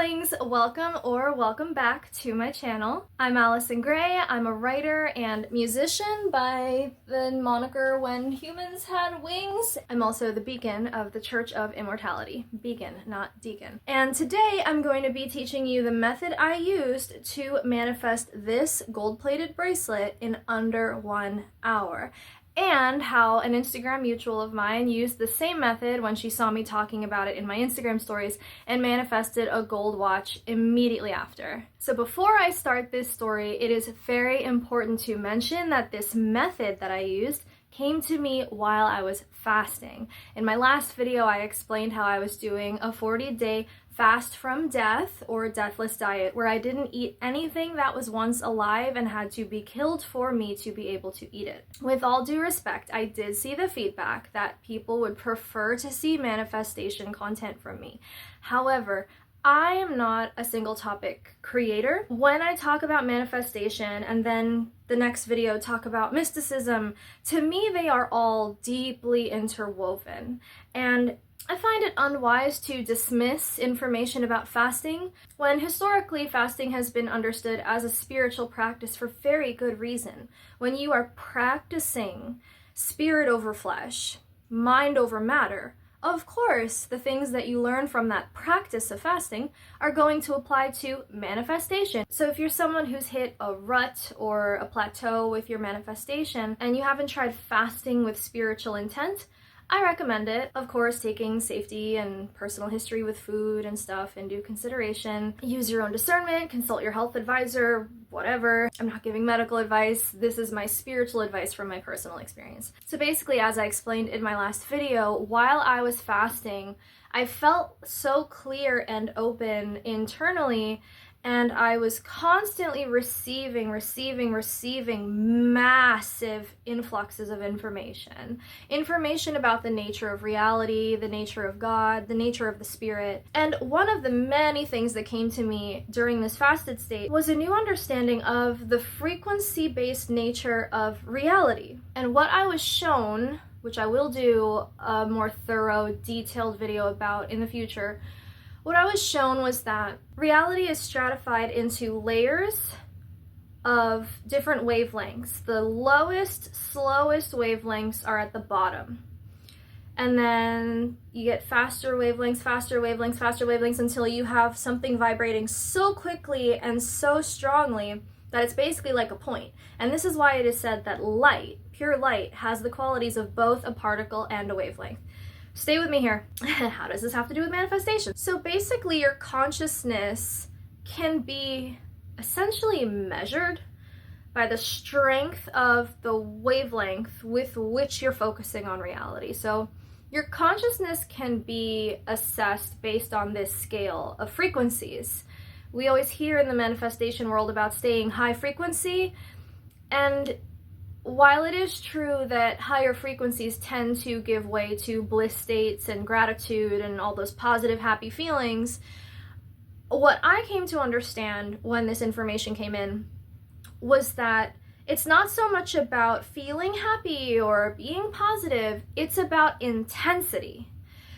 darlings, welcome back to my channel. I'm Allison Gray. I'm a writer and musician by the moniker When Humans Had Wings. I'm also the beacon of the Church of Immortality. Beacon, not deacon. And today I'm going to be teaching you the method I used to manifest this gold-plated bracelet in under 1 hour. And how an Instagram mutual of mine used the same method when she saw me talking about it in my Instagram stories and manifested a gold watch immediately after. So before I start this story, it is very important to mention that this method that I used came to me while I was fasting. In my last video, I explained how I was doing a 40-day fast from death or deathless diet where I didn't eat anything that was once alive and had to be killed for me to be able to eat it. With all due respect, I did see the feedback that people would prefer to see manifestation content from me. However, I am not a single topic creator. When I talk about manifestation and then the next video talk about mysticism, to me they are all deeply interwoven. And I find it unwise to dismiss information about fasting when historically fasting has been understood as a spiritual practice for very good reason. When you are practicing spirit over flesh, mind over matter, of course, the things that you learn from that practice of fasting are going to apply to manifestation. So if you're someone who's hit a rut or a plateau with your manifestation and you haven't tried fasting with spiritual intent, I recommend it. Of course, taking safety and personal history with food and stuff into consideration. Use your own discernment, consult your health advisor, whatever. I'm not giving medical advice. This is my spiritual advice from my personal experience. So basically, as I explained in my last video, while I was fasting, I felt so clear and open internally, and I was constantly receiving massive influxes of information. Information about the nature of reality, the nature of God, the nature of the spirit. And one of the many things that came to me during this fasted state was a new understanding of the frequency-based nature of reality. And what I was shown, which I will do a more thorough, detailed video about in the future, what I was shown was that reality is stratified into layers of different wavelengths. The lowest, slowest wavelengths are at the bottom. And then you get faster wavelengths until you have something vibrating so quickly and so strongly that it's basically like a point. And this is why it is said that light, pure light, has the qualities of both a particle and a wavelength. Stay with me here. How does this have to do with manifestation? So basically, your consciousness can be essentially measured by the strength of the wavelength with which you're focusing on reality. So your consciousness can be assessed based on this scale of frequencies. We always hear in the manifestation world about staying high frequency, and while it is true that higher frequencies tend to give way to bliss states and gratitude and all those positive, happy feelings, what I came to understand when this information came in was that it's not so much about feeling happy or being positive, it's about intensity.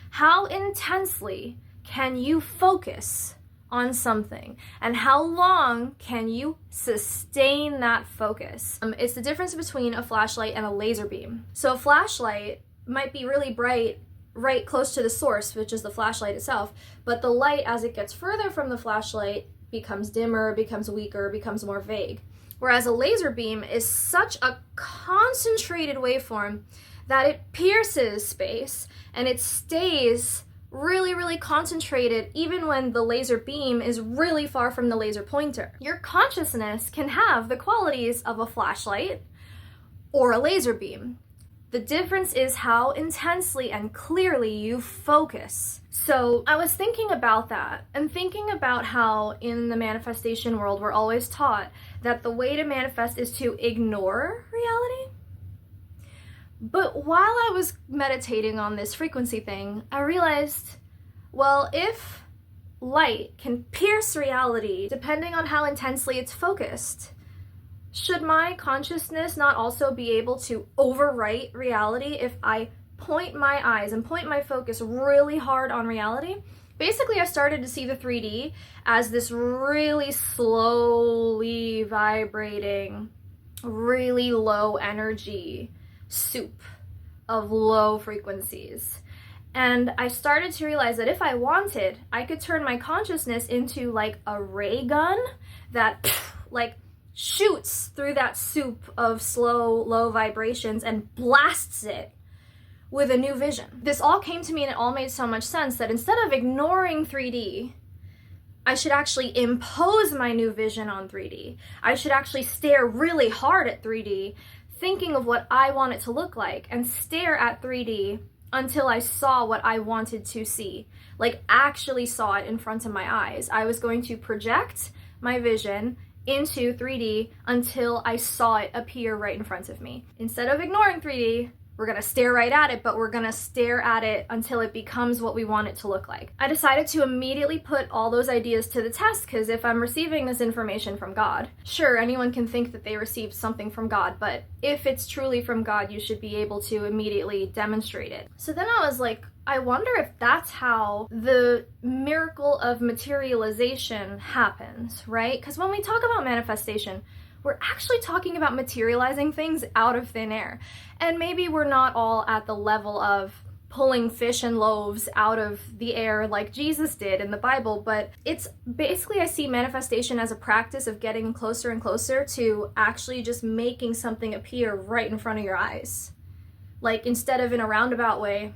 How intensely can you focus on something, and how long can you sustain that focus? It's the difference between a flashlight and a laser beam. So a flashlight might be really bright right close to the source, which is the flashlight itself, but the light, as it gets further from the flashlight, becomes dimmer, becomes weaker, becomes more vague. Whereas a laser beam is such a concentrated waveform that it pierces space and it stays really concentrated even when the laser beam is really far from the laser pointer. Your consciousness can have the qualities of a flashlight or a laser beam. The difference is how intensely and clearly you focus. So I was thinking about that and thinking about how in the manifestation world we're always taught that the way to manifest is to ignore reality. But while I was meditating on this frequency thing, I realized, well, if light can pierce reality depending on how intensely it's focused, should my consciousness not also be able to overwrite reality if I point my eyes and point my focus really hard on reality? Basically, I started to see the 3D as this really slowly vibrating, really low energy soup of low frequencies. And I started to realize that if I wanted, I could turn my consciousness into like a ray gun that like shoots through that soup of slow, low vibrations and blasts it with a new vision. This all came to me and it all made so much sense that instead of ignoring 3D, I should actually impose my new vision on 3D. I should actually stare really hard at 3D, thinking of what I want it to look like, and stare at 3D until I saw what I wanted to see. Like, actually saw it in front of my eyes. I was going to project my vision into 3D until I saw it appear right in front of me. Instead of ignoring 3D, we're gonna stare right at it, but we're gonna stare at it until it becomes what we want it to look like. I decided to immediately put all those ideas to the test, because if I'm receiving this information from God, sure, anyone can think that they received something from God, but if it's truly from God, you should be able to immediately demonstrate it. So then I was like, I wonder if that's how the miracle of materialization happens, right? Because when we talk about manifestation, we're actually talking about materializing things out of thin air. And maybe we're not all at the level of pulling fish and loaves out of the air like Jesus did in the Bible, but it's basically, I see manifestation as a practice of getting closer and closer to actually just making something appear right in front of your eyes. Like, instead of in a roundabout way,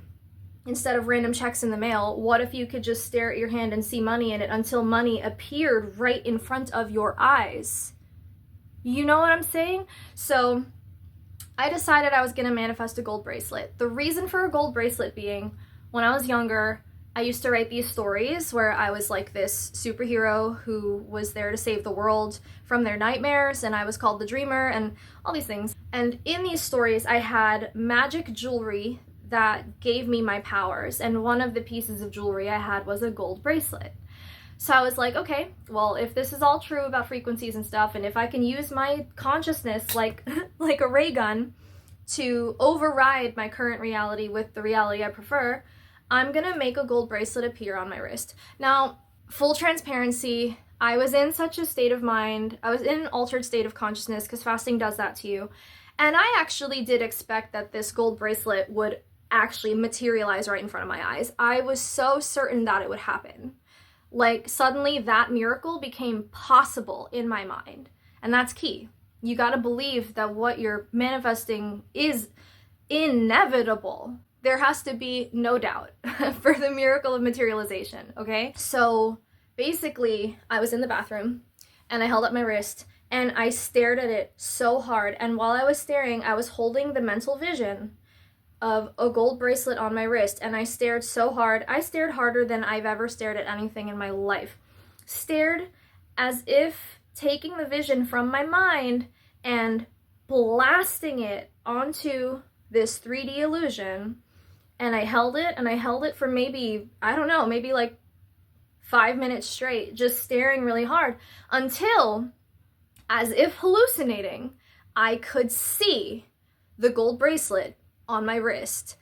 instead of random checks in the mail, what if you could just stare at your hand and see money in it until money appeared right in front of your eyes? You know what I'm saying? So I decided I was going to manifest a gold bracelet. The reason for a gold bracelet being, when I was younger, I used to write these stories where I was like this superhero who was there to save the world from their nightmares, and I was called the Dreamer and all these things. And in these stories, I had magic jewelry that gave me my powers, and one of the pieces of jewelry I had was a gold bracelet. So I was like, okay, well, if this is all true about frequencies and stuff, and if I can use my consciousness like like a ray gun to override my current reality with the reality I prefer, I'm gonna make a gold bracelet appear on my wrist. Now, full transparency, I was in such a state of mind, I was in an altered state of consciousness, because fasting does that to you, and I actually did expect that this gold bracelet would actually materialize right in front of my eyes. I was so certain that it would happen. Like, suddenly that miracle became possible in my mind. And that's key. You gotta believe that what you're manifesting is inevitable. There has to be no doubt for the miracle of materialization, okay? So basically, I was in the bathroom and I held up my wrist and I stared at it so hard. And while I was staring, I was holding the mental vision of a gold bracelet on my wrist, and I stared so hard. I stared harder than I've ever stared at anything in my life. Stared as if taking the vision from my mind and blasting it onto this 3D illusion, and I held it for maybe, I don't know, maybe like 5 minutes straight, just staring really hard, until, as if hallucinating, I could see the gold bracelet on my wrist.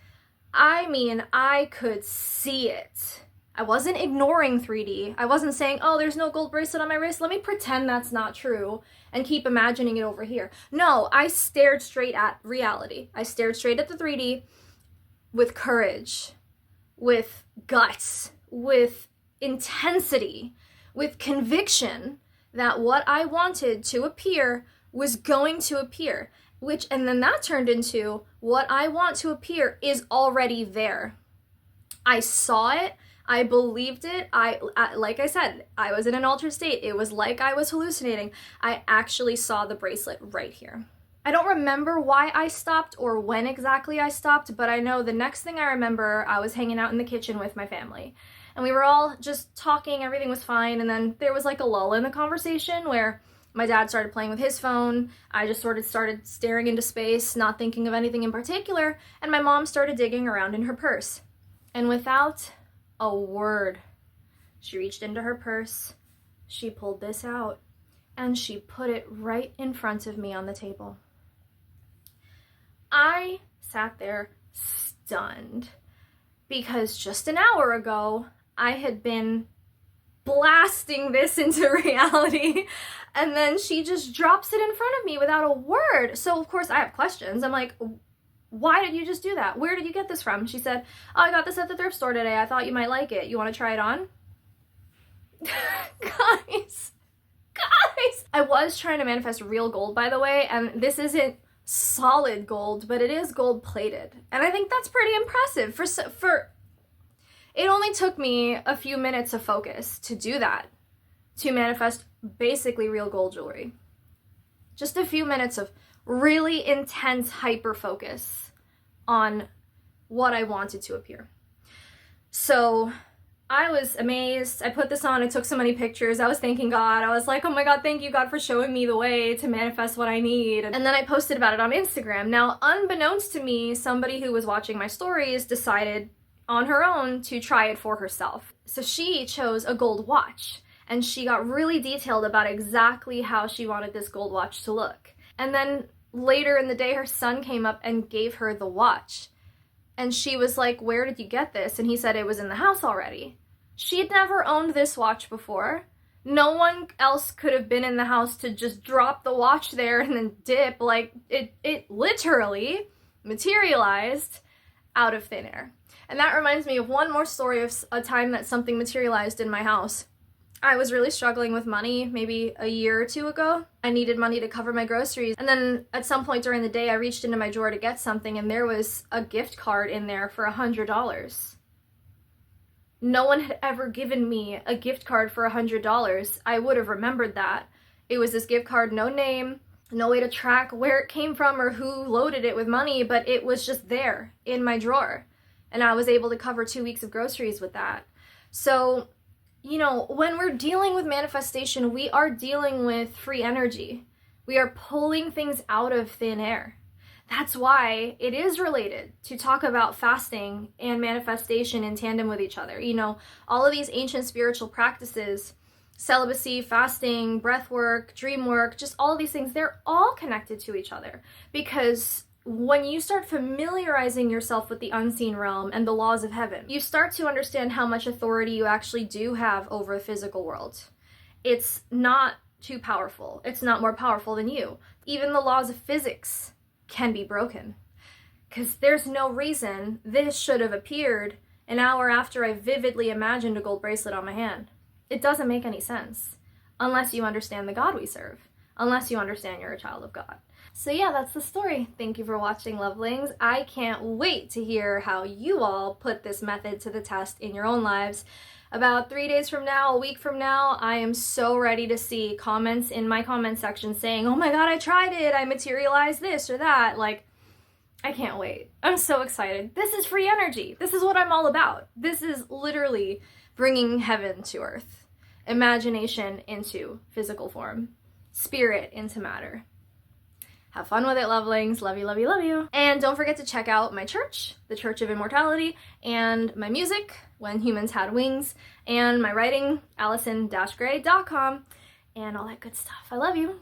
I mean, I could see it. I wasn't ignoring 3D. I wasn't saying, oh, there's no gold bracelet on my wrist, let me pretend that's not true and keep imagining it over here. No, I stared straight at reality. I stared straight at the 3D with courage, with guts, with intensity, with conviction that what I wanted to appear was going to appear. And then that turned into, what I want to appear is already there. I saw it, I believed it, like I said, I was in an altered state. It was like I was hallucinating. I actually saw the bracelet right here. I don't remember why I stopped or when exactly I stopped, but I know the next thing I remember, I was hanging out in the kitchen with my family. And we were all just talking, everything was fine, and then there was like a lull in the conversation where my dad started playing with his phone, I just sort of started staring into space, not thinking of anything in particular, and my mom started digging around in her purse. And without a word, she reached into her purse, she pulled this out, and she put it right in front of me on the table. I sat there stunned, because just an hour ago, I had been blasting this into reality, and then she just drops it in front of me without a word. So of course I have questions. I'm like, why did you just do that? Where did you get this from? She said, oh, I got this at the thrift store today. I thought you might like it. You want to try it on? Guys, I was trying to manifest real gold, by the way, and this isn't solid gold, but it is gold plated. And I think that's pretty impressive. For it only took me a few minutes of focus to do that, to manifest basically real gold jewelry. Just a few minutes of really intense hyper focus on what I wanted to appear. So I was amazed. I put this on. I took so many pictures. I was thanking God. I was like, oh my God, thank you, God, for showing me the way to manifest what I need. And then I posted about it on Instagram. Now, unbeknownst to me, somebody who was watching my stories decided on her own to try it for herself. So she chose a gold watch, and she got really detailed about exactly how she wanted this gold watch to look. And then later in the day, her son came up and gave her the watch. And she was like, where did you get this? And he said it was in the house already. She had never owned this watch before. No one else could have been in the house to just drop the watch there and then dip. Like, it literally materialized out of thin air. And that reminds me of one more story of a time that something materialized in my house. I was really struggling with money maybe a year or two ago. I needed money to cover my groceries. And then at some point during the day, I reached into my drawer to get something, and there was a gift card in there for $100. No one had ever given me a gift card for $100. I would have remembered that. It was this gift card, no name, no way to track where it came from or who loaded it with money, but it was just there in my drawer. And I was able to cover 2 weeks of groceries with that. So, you know, when we're dealing with manifestation, we are dealing with free energy. We are pulling things out of thin air. That's why it is related to talk about fasting and manifestation in tandem with each other. You know, all of these ancient spiritual practices, celibacy, fasting, breath work, dream work, just all of these things, they're all connected to each other. Because when you start familiarizing yourself with the unseen realm and the laws of heaven, you start to understand how much authority you actually do have over the physical world. It's not too powerful. It's not more powerful than you. Even the laws of physics can be broken. Because there's no reason this should have appeared an hour after I vividly imagined a gold bracelet on my hand. It doesn't make any sense unless you understand the God we serve, unless you understand you're a child of God. So yeah, that's the story. Thank you for watching, lovelings. I can't wait to hear how you all put this method to the test in your own lives. About 3 days from now, a week from now, I am so ready to see comments in my comment section saying, oh my God, I tried it. I materialized this or that. Like, I can't wait. I'm so excited. This is free energy. This is what I'm all about. This is literally bringing heaven to earth, imagination into physical form, spirit into matter. Have fun with it, lovelings. Love you, love you, love you. And don't forget to check out my church, the Church of Immortality, and my music, When Humans Had Wings, and my writing, allison-gray.com, and all that good stuff. I love you.